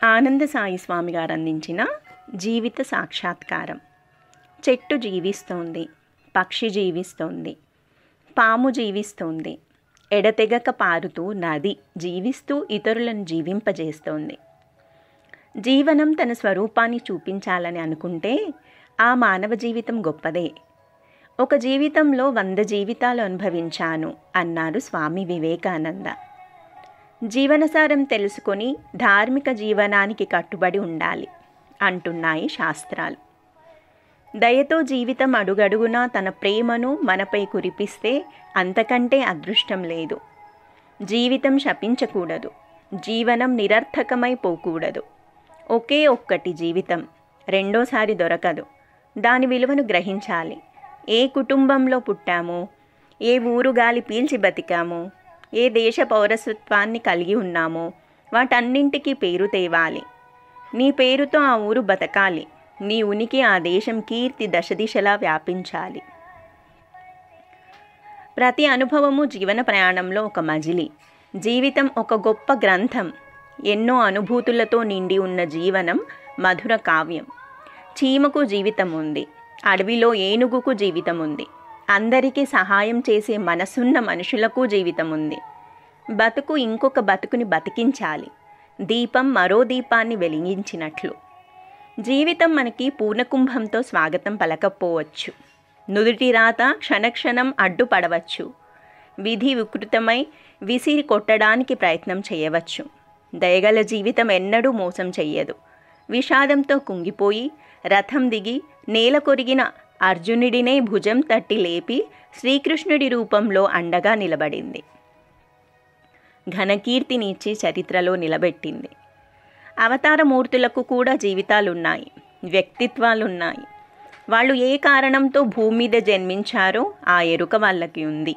ఆనంద సాయి స్వామి గారు అందించిన జీవిత సాక్షాత్కారం. చెట్టు జీవిస్తోంది, పక్షి జీవిస్తోంది, పాము జీవిస్తోంది, ఎడతెగక పారుతూ నది జీవిస్తూ ఇతరులను జీవింపజేస్తోంది. జీవనం తన స్వరూపాన్ని చూపించాలని అనుకుంటే ఆ మానవ జీవితం గొప్పదే. ఒక జీవితంలో 100 జీవితాలు అనుభవించాను అన్నారు స్వామి వివేకానంద. జీవనసారం తెలుసుకొని ధార్మిక జీవనానికి కట్టుబడి ఉండాలి అంటున్నాయి శాస్త్రాలు. దయతో జీవితం అడుగడుగునా తన ప్రేమను మనపై కురిపిస్తే అంతకంటే అదృష్టం లేదు. జీవితం శపించకూడదు, జీవనం నిరర్థకమై పోకూడదు. ఒకే ఒక్కటి జీవితం, రెండోసారి దొరకదు. దాని విలువను గ్రహించాలి. ఏ కుటుంబంలో పుట్టామో, ఏ ఊరు గాలి పీల్చి బతికామో, ఏ దేశ పౌరసత్వాన్ని కలిగి ఉన్నామో వాటన్నింటికీ పేరు తేవాలి. నీ పేరుతో ఆ ఊరు బతకాలి. నీ ఉనికి ఆ దేశం కీర్తి దశదిశలా వ్యాపించాలి. ప్రతి అనుభవము జీవన ప్రయాణంలో ఒక మజిలీ. జీవితం ఒక గొప్ప గ్రంథం. ఎన్నో అనుభూతులతో నిండి ఉన్న జీవనం మధుర కావ్యం. చీమకు జీవితం ఉంది, అడవిలో ఏనుగుకు జీవితం ఉంది, అందరికీ సహాయం చేసే మనసున్న మనుషులకు జీవితం ఉంది. బతుకు ఇంకొక బతుకుని బతికించాలి, దీపం మరో దీపాన్ని వెలిగించినట్లు. జీవితం మనకి పూర్ణకుంభంతో స్వాగతం పలకపోవచ్చు. నుదుటి రాత క్షణక్షణం అడ్డుపడవచ్చు. విధి వికృతమై విసిరి కొట్టడానికి ప్రయత్నం చేయవచ్చు. దయగల జీవితం ఎన్నడూ మోసం చెయ్యదు. విషాదంతో కుంగిపోయి రథం దిగి నేల కొరిగిన అర్జునుడినే భుజం తట్టి లేపి శ్రీకృష్ణుడి రూపంలో అండగా నిలబడింది. ఘనకీర్తినిచ్చి చరిత్రలో నిలబెట్టింది. అవతారమూర్తులకు కూడా జీవితాలున్నాయి, వ్యక్తిత్వాలున్నాయి. వాళ్ళు ఏ కారణంతో భూమి మీద జన్మించారో ఆ ఎరుక వాళ్ళకి ఉంది.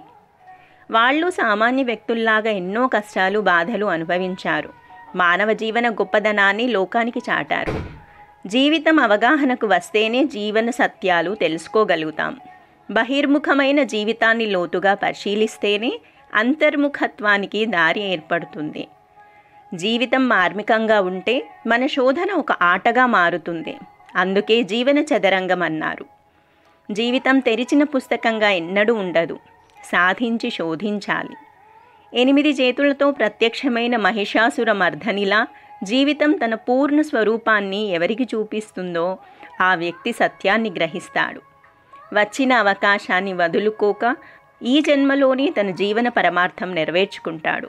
వాళ్ళు సామాన్య వ్యక్తుల్లాగా ఎన్నో కష్టాలు బాధలు అనుభవించారు. మానవ జీవన గొప్పదనాన్ని లోకానికి చాటారు. జీవితం అవగాహనకు వస్తేనే జీవన సత్యాలు తెలుసుకోగలుగుతాం. బహిర్ముఖమైన జీవితాన్ని లోతుగా పరిశీలిస్తేనే అంతర్ముఖత్వానికి దారి ఏర్పడుతుంది. జీవితం మార్మికంగా ఉంటే మన శోధన ఒక ఆటగా మారుతుంది. అందుకే జీవన చదరంగం అన్నారు. జీవితం తెరిచిన పుస్తకంగా ఎన్నడూ ఉండదు. సాధించి శోధించాలి. 8 చేతులతో ప్రత్యక్షమైన మహిషాసుర మర్ధనిలా జీవితం తన పూర్ణ స్వరూపాన్ని ఎవరికి చూపిస్తుందో ఆ వ్యక్తి సత్యాన్ని గ్రహిస్తాడు. వచ్చిన అవకాశాన్ని వదులుకోక ఈ జన్మలోనే తన జీవన పరమార్థం నెరవేర్చుకుంటాడు.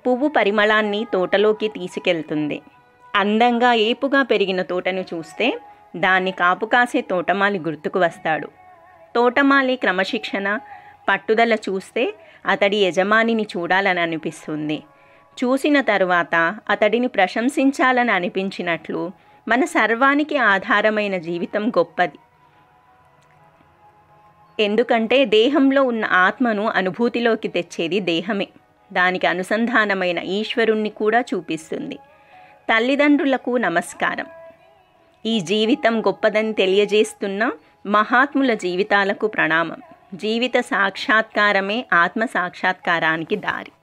పువ్వు పరిమళాన్ని తోటలోకి తీసుకెళ్తుంది. అందంగా ఏపుగా పెరిగిన తోటను చూస్తే దాన్ని కాపు కాసే తోటమాలి గుర్తుకు వస్తాడు. తోటమాలి క్రమశిక్షణ పట్టుదల చూస్తే అతడి యజమానిని చూడాలని అనిపిస్తుంది. చూసిన తరువాత అతడిని ప్రశంసించాలని అనిపించినట్లు మన సర్వానికి ఆధారమైన జీవితం గొప్పది. ఎందుకంటే దేహంలో ఉన్న ఆత్మను అనుభూతిలోకి తెచ్చేది దేహమే. దానికి అనుసంధానమైన ఈశ్వరుణ్ణి కూడా చూపిస్తుంది. తల్లిదండ్రులకు నమస్కారం. ఈ జీవితం గొప్పదని తెలియజేస్తున్న మహాత్ముల జీవితాలకు ప్రణామం. జీవిత సాక్షాత్కారమే ఆత్మ సాక్షాత్కారానికి దారి.